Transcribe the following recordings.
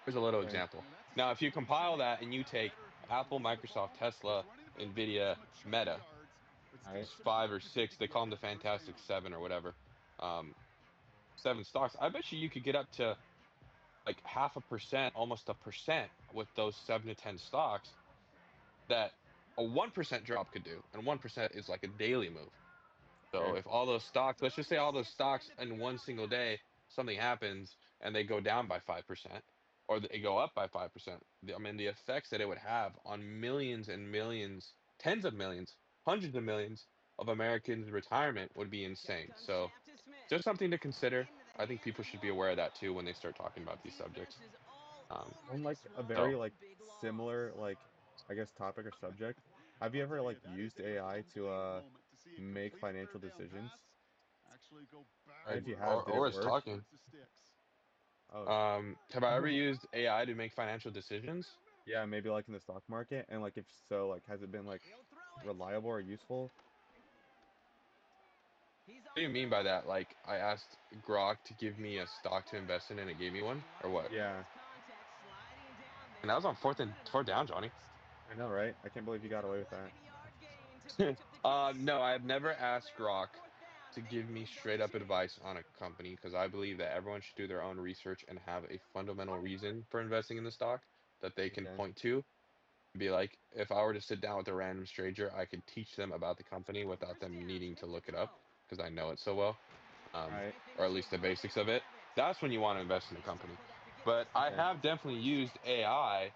Here's a little Okay. example. Now, if you compile that and you take Apple, Microsoft, Tesla, Nvidia, Meta, All right. those 5 or 6, they call them the Fantastic Seven or whatever, um, 7 stocks. I bet you could get up to like 0.5%, almost a percent with those 7 to 10 stocks that a 1% drop could do. And 1% is like a daily move. So Okay. if all those stocks, let's just say all those stocks in one single day, something happens and they go down by 5%, or they go up by 5%. I mean, the effects that it would have on millions and millions, tens of millions, hundreds of millions of Americans' retirement would be insane. So just something to consider. I think people should be aware of that too when they start talking about these subjects. On like a very So like similar like I guess topic or subject, have you ever like used AI to make financial decisions? And I if you have, did it or is work? talking. Oh, Have I ever used AI to make financial decisions? yeah, maybe like in the stock market, and like if so, like has it been like reliable or useful? What do you mean by that? Like, I asked Grok to give me a stock to invest in, and it gave me one, or what? Yeah, And that was on fourth down, Johnny. I know, right? I can't believe you got away with that. No, I have never asked Grok to give me straight up advice on a company because I believe that everyone should do their own research and have a fundamental reason for investing in the stock that they can Okay. point to. Be like, if I were to sit down with a random stranger, I could teach them about the company without them needing to look it up because I know it so well, Right. or at least the basics of it. That's when you want to invest in a company. But I Okay. have definitely used AI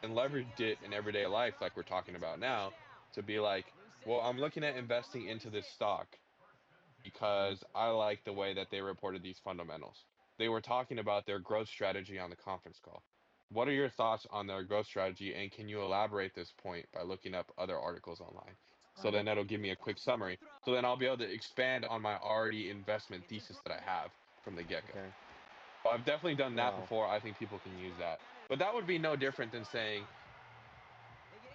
and leveraged it in everyday life, like we're talking about now, to be like, well, I'm looking at investing into this stock Hmm. because I like the way that they reported these fundamentals. They were talking about their growth strategy on the conference call. What are your thoughts on their growth strategy, and can you elaborate this point by looking up other articles online? So Right. then that'll give me a quick summary. So then I'll be able to expand on my already investment thesis that I have from the get-go. Okay. So I've definitely done that Wow. before. I think people can use that. But that would be no different than saying,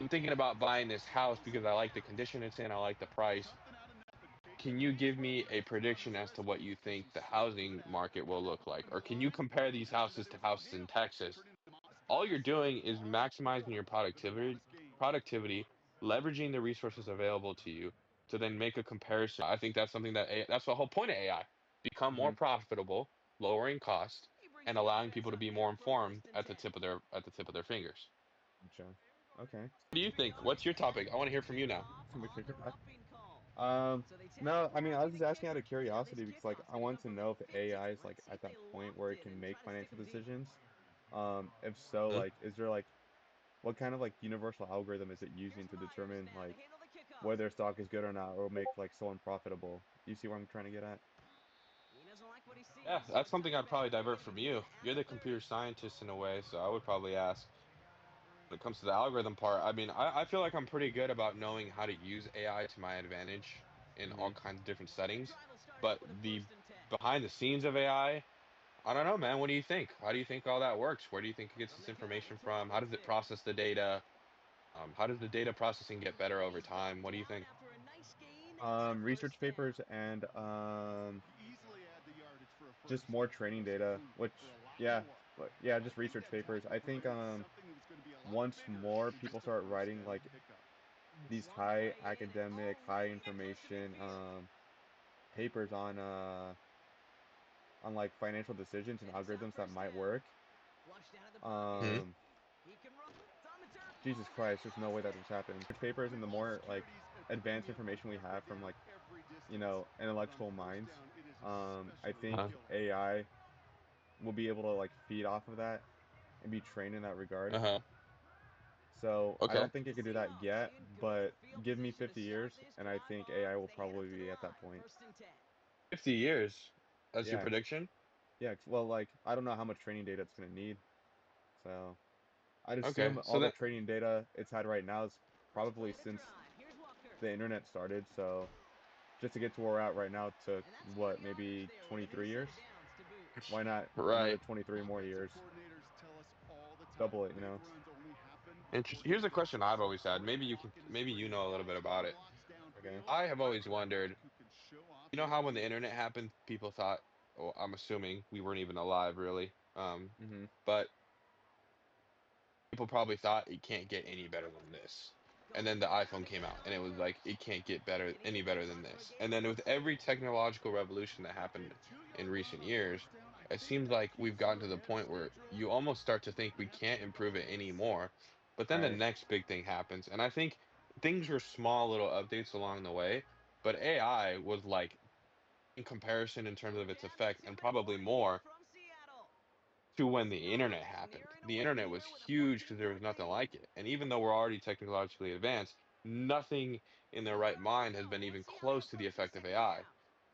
I'm thinking about buying this house because I like the condition it's in, I like the price. Can you give me a prediction as to what you think the housing market will look like? Or can you compare these houses to houses in Texas? All you're doing is maximizing your productivity, leveraging the resources available to you to then make a comparison. I think that's something that that's the whole point of AI. Become more Hmm. profitable, lowering cost, and allowing people to be more informed at the tip of their fingers. Gotcha. Okay. What do you think? What's your topic? I want to hear from you now. Um, no, I mean, I was just asking out of curiosity because, like, I want to know if AI is like at that point where it can make financial decisions. If so, Huh? like, is there like what kind of like universal algorithm is it using to determine like whether a stock is good or not, or make like someone profitable? You see where I'm trying to get at? Yeah, that's something I'd probably divert from you. You're the computer scientist in a way, so I would probably ask when it comes to the algorithm part. I mean, I feel like I'm pretty good about knowing how to use AI to my advantage in all Hmm. kinds of different settings. But the behind the scenes of I don't know, man. What do you think? How do you think all that works? Where do you think it gets its information from? How does it process the data? How does the data processing get better over time? What do you think? Research papers and just more training data, which yeah, but yeah, just research papers. I think once more people start writing like these high academic, high information papers on like financial decisions and algorithms that might work. Hmm. Um, Jesus Christ, there's no way that this happens. Papers and the more like advanced information we have from like, intellectual minds, I think Uh-huh. AI will be able to like feed off of that and be trained in that regard. Uh-huh. So I Okay. don't think it could do that yet, but give me 50 years and I think AI will probably be at that point. 50 years. That's your Yeah. prediction? Yeah. Well, like I don't know how much training data it's going to need. So I'd Okay. assume So all the then, training data it's had right now is probably since the internet started. So just to get to where we're at right now took what, maybe 23 years? Why not another right. 23 more years? Double it, you know? Interesting. Here's a question I've always had. Maybe you know a little bit about it. Okay. I have always wondered, you know how when the internet happened, people thought, well, I'm assuming we weren't even alive really. Mm-hmm. But people probably thought it can't get any better than this. And then the iPhone came out and it was like it can't get better any better than this. And then with every technological revolution that happened in recent years, it seems like we've gotten to the point where you almost start to think we can't improve it anymore. But then the Right. next big thing happens. And I think things were small little updates along the way, but AI was like in comparison in terms of its effect and probably more to when the internet happened. The internet was huge because there was nothing like it. And even though we're already technologically advanced, nothing in their right mind has been even close to the effect of AI.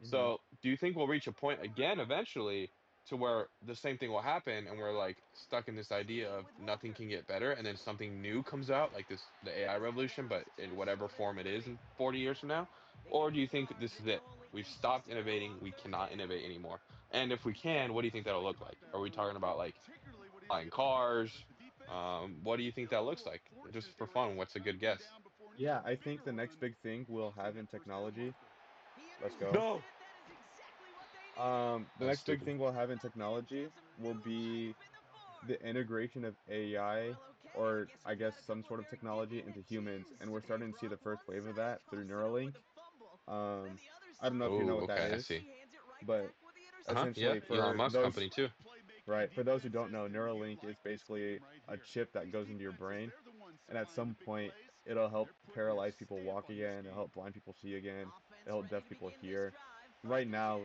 Hmm. So, do you think we'll reach a point again eventually to where the same thing will happen and we're like stuck in this idea of nothing can get better and then something new comes out like this the AI revolution, but in whatever form it is in 40 years from now? Or do you think this is it? We've stopped innovating, we cannot innovate anymore. And if we can, what do you think that'll look like? Are we talking about like buying cars? What do you think that looks like? Just for fun, what's a good guess? Yeah, I think the next big thing we'll have in technology. Let's go. No. The That was next big stupid. thing we'll have in technology will be the integration of AI, or I guess some sort of technology, into humans, and we're starting to see the first wave of that through Neuralink. Um, I don't know if you know Oh, what that okay, I is, see. but Uh-huh. Yeah, essentially Elon for Musk those, company too. right, for those who don't know, Neuralink is basically a chip that goes into your brain, and at some point it'll help paralyzed people walk again, it'll help blind people see again, it'll help deaf people hear. Right now,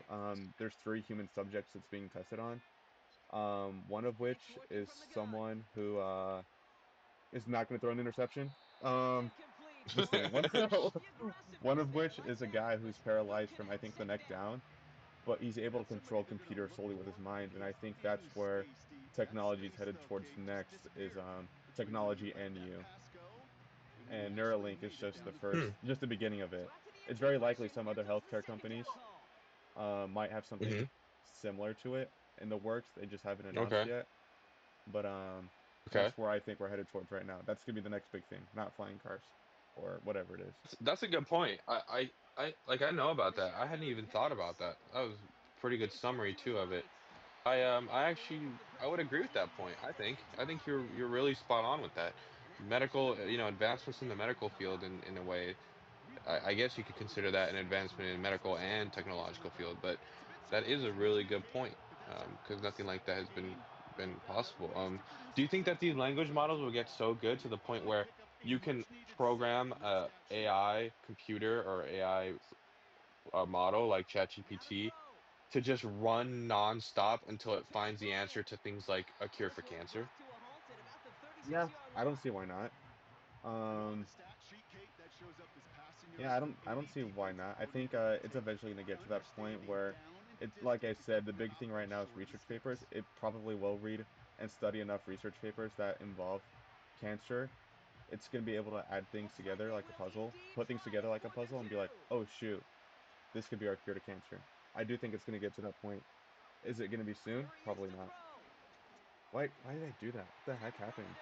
there's 3 human subjects it's being tested on. One of which is someone who is not going to throw an interception. Um, just kidding. One of which is a guy who's paralyzed from I think the neck down, but he's able to control computers solely with his mind, and I think that's where technology is headed towards next is technology and you. And Neuralink is just the first, Hmm. just the beginning of it. It's very likely some other healthcare companies might have something Hmm. similar to it in the works. They just haven't announced Okay. yet. But Okay. that's where I think we're headed towards right now. That's gonna be the next big thing, not flying cars or whatever it is. That's a good point. I know about that. I hadn't even thought about that. That was a pretty good summary too of it. I actually I would agree with that point. I think you're really spot on with that. Medical, advancements in the medical field in a way, I guess you could consider that an advancement in medical and technological field, but that is a really good point because nothing like that has been possible. Do you think that these language models will get so good to the point where you can program a AI computer or AI model like ChatGPT to just run nonstop until it finds the answer to things like a cure for cancer? Yeah, I don't see why not. Um, yeah, I don't see why not. I think it's eventually gonna get to that point where it's like I said, the big thing right now is research papers. It probably will read and study enough research papers that involve cancer. It's gonna be able to add things together like a puzzle, put things together like a puzzle, and be like, oh shoot, this could be our cure to cancer. I do think it's gonna get to that point. Is it gonna be soon? Probably not. Why did I do that? What the heck happened?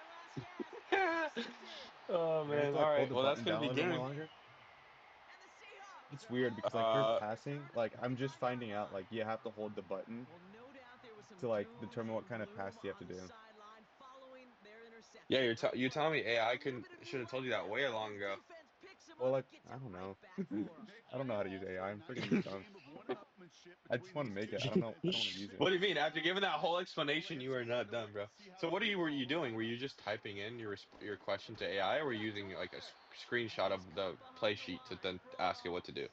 Oh Do I have man. to All like hold right. the Well, that's button gonna down a be little bit more good. longer? It's weird because like you're Uh, passing, like I'm just finding out like you have to hold the button to like determine what kind of pass you have to do. yeah, you telling me AI couldn't should have told you that way long ago. Well, like I don't know. I don't know how to use AI. I'm freaking dumb. I just want to make it. I don't know. I don't want to use it. What do you mean? After giving that whole explanation, you were not done, bro. So what were you doing? Were you just typing in your question to AI, or were you using like a screenshot of the play sheet to then ask it what to do?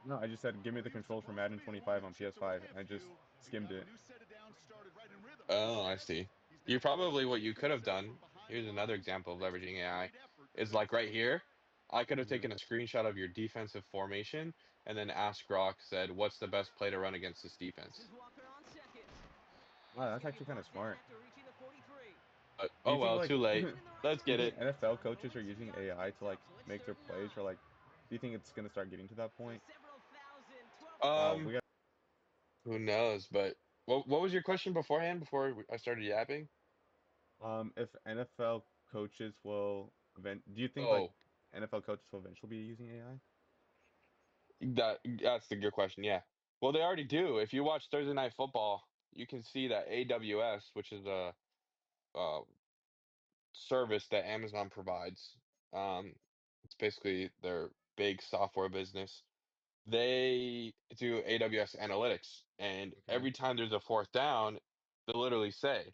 No, I just said give me the controls for Madden 25 on PS5, and I just skimmed it. Oh, I see. You probably what you could have done. Here's another example of leveraging AI. Is like right here. I could have Hmm. taken a screenshot of your defensive formation and then asked Grok said, "What's the best play to run against this defense?" Wow, that's actually kind of smart. But Do oh you think well, like too do late. Let's you get think it. NFL coaches are using AI to like make their plays or like do you think it's gonna start getting to that point? Wow, Um, we got who knows? But what was your question beforehand? Before I started yapping? if NFL coaches will do you think like Oh, NFL coaches will eventually be using AI? that's the good question. Yeah. Well, they already do. If you watch Thursday Night Football, you can see that AWS, which is a uh, service that Amazon provides. It's basically their big software business. They do AWS analytics, and Okay. every time there's a fourth down, they literally say,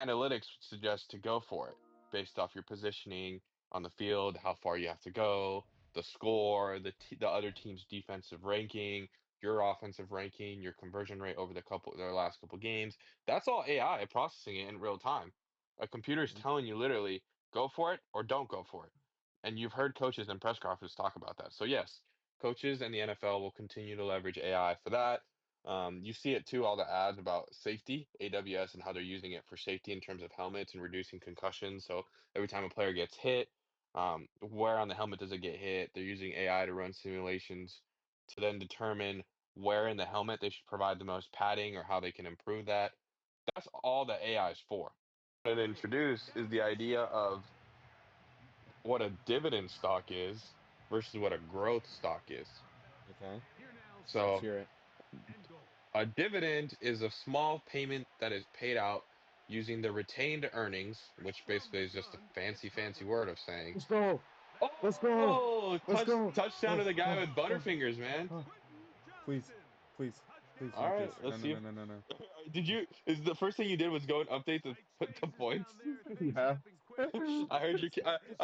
analytics would suggest to go for it based off your positioning on the field, how far you have to go, the score, the other team's defensive ranking, your offensive ranking, your conversion rate over their last couple games. That's all AI processing it in real time. A computer is Mhm. telling you literally go for it or don't go for it. And you've heard coaches in press conferences talk about that. So yes, coaches and the NFL will continue to leverage AI for that. You see it too, all the ads about safety, AWS, and how they're using it for safety in terms of helmets and reducing concussions. So every time a player gets hit, where on the helmet does it get hit? They're using AI to run simulations to then determine where in the helmet they should provide the most padding or how they can improve that. That's all that AI is for. What it introduced is the idea of what a dividend stock is versus what a growth stock is. Okay. Let's So hear it. a dividend is a small payment that is paid out using the retained earnings, which basically is just a fancy word of saying, Let's go. Let's go. "Oh, Let's go. touchdown Oh, to the guy oh, with oh, Butterfingers, man." oh. Please, please, please, All not right, this. No, let's no, see no, if no, no, no. is the first thing you did was go and update the points? Yeah. I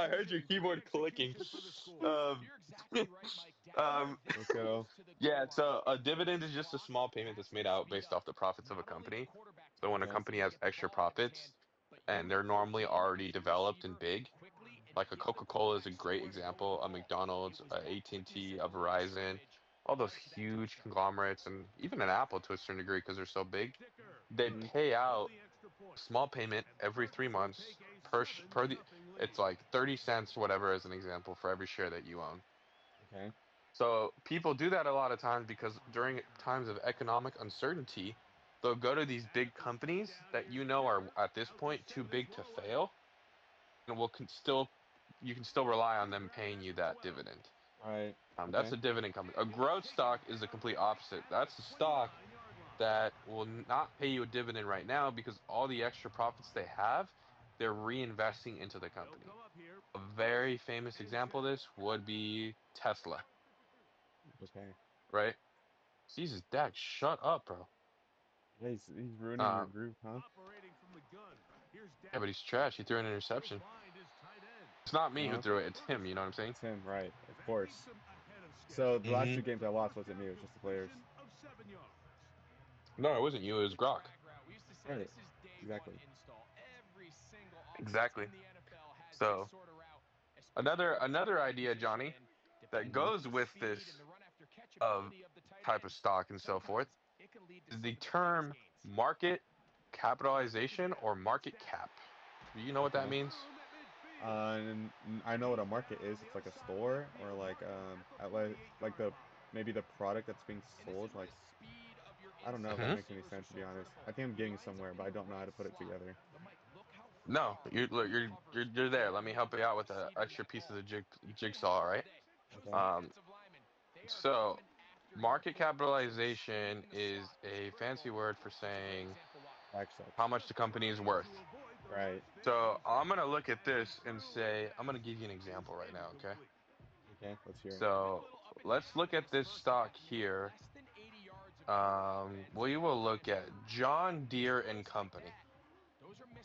heard your keyboard clicking. Um, um, Let's go. yeah, so a dividend is just a small payment that's made out based off the profits of a company. So when a Okay. company has extra profits and they're normally already developed and big, like a Coca-Cola is a great example, a McDonald's, a AT&T, a Verizon, all those huge conglomerates, and even an Apple to a certain degree because they're so big, they Hmm. pay out a small payment every 3 months it's like 30 cents, whatever, as an example, for every share that you own. Okay. So people do that a lot of times because during times of economic uncertainty, they'll go to these big companies that are at this point too big to fail, and you can still rely on them paying you that dividend. Right. That's Okay. a dividend company. A growth stock is the complete opposite. That's a stock that will not pay you a dividend right now because all the extra profits they have, they're reinvesting into the company. A very famous example of this would be Tesla, Okay. right? Jesus, Dak, shut up, bro. Yeah, he's ruining your Um, groove, huh? yeah, but he's trash. He threw an interception. It's not me who Uh-huh. threw it. It's him. You know what I'm saying? It's him, right? Of course. So the last Mm-hmm. two games I lost wasn't me. It was just the players. No, it wasn't you. It was Gronk. Right. Exactly. Exactly. So another idea, Johnny, that Hmm. goes with this of type of stock and so forth is the term market capitalization or market cap. Do you know what that Okay. means? And I know what a market is. It's like a store or like outlet, like the maybe the product that's being sold. Like I don't know if that Hmm. makes any sense to be honest. I think I'm getting somewhere, but I don't know how to put it together. No, you're there. Let me help you out with the extra piece of the jigsaw, all right? Okay. Um, so market capitalization is a fancy word for saying Back how sucks. much the company is worth. Right. So I'm gonna look at this and say, I'm gonna give you an example right now, okay? Okay. Let's hear it. So let's look at this stock here. We will look at John Deere and Company.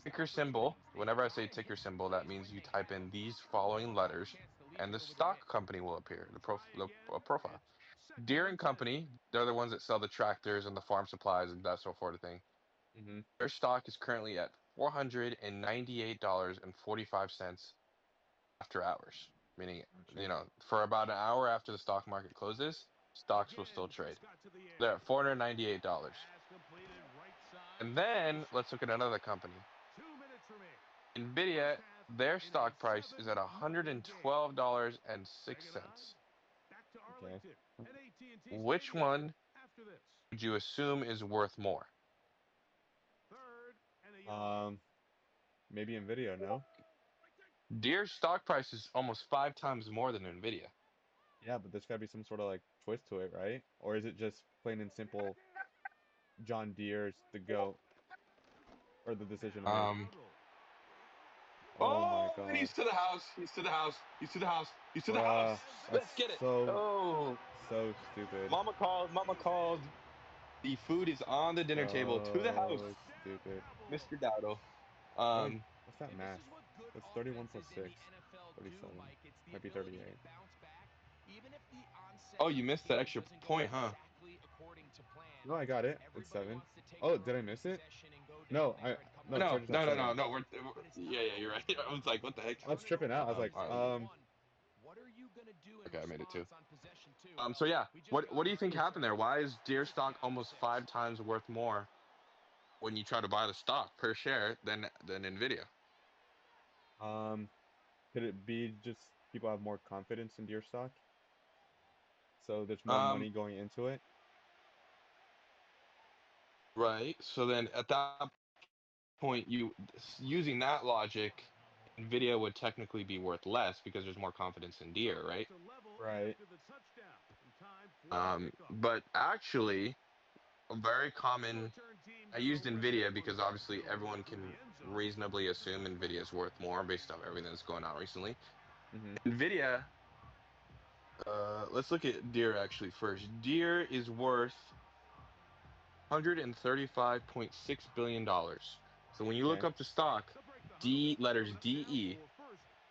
Ticker symbol. Whenever I say ticker symbol, that means you type in these following letters, and the stock company will appear. The profile. Deere and Company. They're the ones that sell the tractors and the farm supplies and that sort of thing. Hmm. Their stock is currently at $498.45 after hours, meaning, Gotcha. for about an hour after the stock market closes, stocks will still trade. They're at $498. And then let's look at another company. Nvidia, their stock price is at $112.06. Okay. Which one would you assume is worth more? Um, maybe Nvidia, no? Deere's stock price is almost 5 times more than Nvidia. Yeah, but there's gotta be some sort of like twist to it, right? Or is it just plain and simple John Deere's the GOAT or the decision I made? Um, Oh my Oh, and god. he's to the house. He's to the house. He's to the house. He's to the house. Bruh, that's Let's get it. so, Oh, so stupid. mama called. Mama called. The food is on the dinner table. To the house, So stupid. Mr. Dowdle. What? Um. What's that math? That's 31 plus 6. 37. Might be 38. Oh, you missed that extra point, huh? No, I got it. It's 7. Oh, did I miss it? No, no, No, Chargers have no, no, no, 7. no. Yeah, yeah, you're right. I was like, what the heck? I was tripping out. I was like, All right. Okay, I made it too. So yeah, what do you think happened there? Why is Deer stock almost 5 times worth more when you try to buy the stock per share than Nvidia? um, could it be just people have more confidence in deer stock? So there's more Um, money going into it? right. So then at that point, using that logic, Nvidia would technically be worth less because there's more confidence in Deer, right? Right. But actually, a very common. I used Nvidia because obviously everyone can reasonably assume Nvidia is worth more based on everything that's going on recently. Mm-hmm. Nvidia, let's look at Deer actually first. Deer is worth $135.6 billion. So when you look Okay. up the stock, letters DE,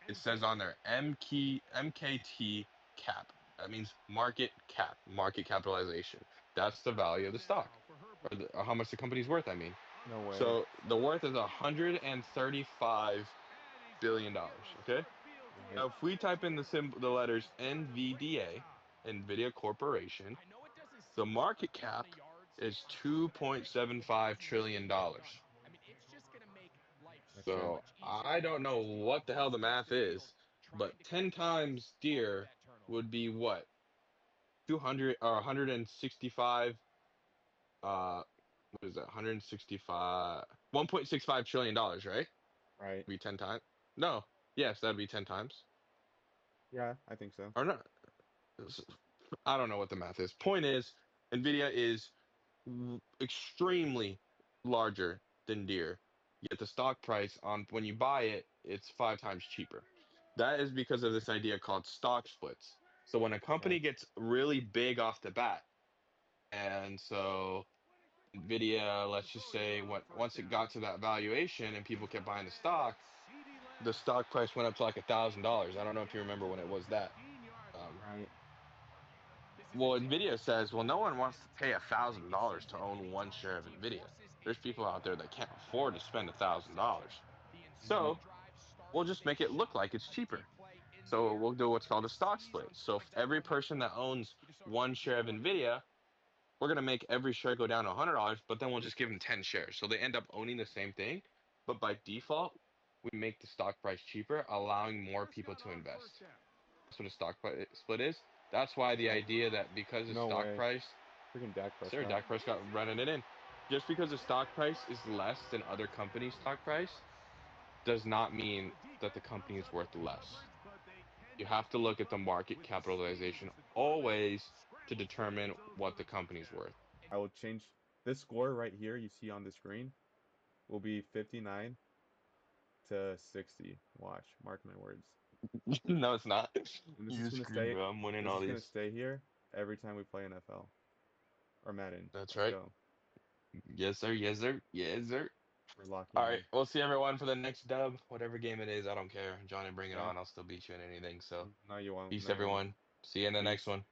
it says on there MKT cap. That means market cap, market capitalization. That's the value of the stock, or how much the company's worth, I mean. No way. So the worth is $135 billion. Okay. Right. Now, if we type in the letters NVDA, Nvidia Corporation, the market cap is $2.75 trillion. Gotcha. So I don't know what the hell the math is, but 10 times Deere would be what? 200 or 165 what is that? 165 $1.65 trillion, right? Right. Be 10 times. No. Yes, that'd be 10 times. Yeah, I think so. Or not. I don't know what the math is. Point is, Nvidia is extremely larger than Deere, yet the stock price on when you buy it, it's 5 times cheaper. That is because of this idea called stock splits. So when a Okay. company gets really big off the bat, and so Nvidia, let's just say, once it got to that valuation and people kept buying the stock price went up to like $1,000. I don't know if you remember when it was that. Um, Right. Well, Nvidia says, well, no one wants to pay $1,000 to own one share of Nvidia. There's people out there that can't afford to spend $1,000. Mm-hmm. So we'll just make it look like it's cheaper. So we'll do what's called a stock split. So if every person that owns one share of Nvidia, we're gonna make every share go down to $100, but then we'll just give them 10 shares. So they end up owning the same thing, but by default, we make the stock price cheaper, allowing more people to invest. That's what a split is. That's why the Right. idea that because the No stock way. price, Freaking Dak sir, Prescott. Dak Prescott running it in, just because the stock price is less than other companies' stock price, does not mean that the company is worth less. You have to look at the market capitalization always to determine what the company's worth. I will change this score right here you see on the screen will be 59 to 60. Watch. Mark my words. No, it's not. And this is You gonna screwed, stay bro. I'm winning this all is gonna these. stay here every time we play NFL or Madden. That's Let's right. go. Yes, sir. Yes, sir. Yes, sir. We're locking All right. in. We'll see everyone for the next dub, whatever game it is. I don't care. Johnny, bring it Yeah. on. I'll still beat you in anything. So, No, you won't. peace, No, you won't. everyone. See you in the next Peace. one.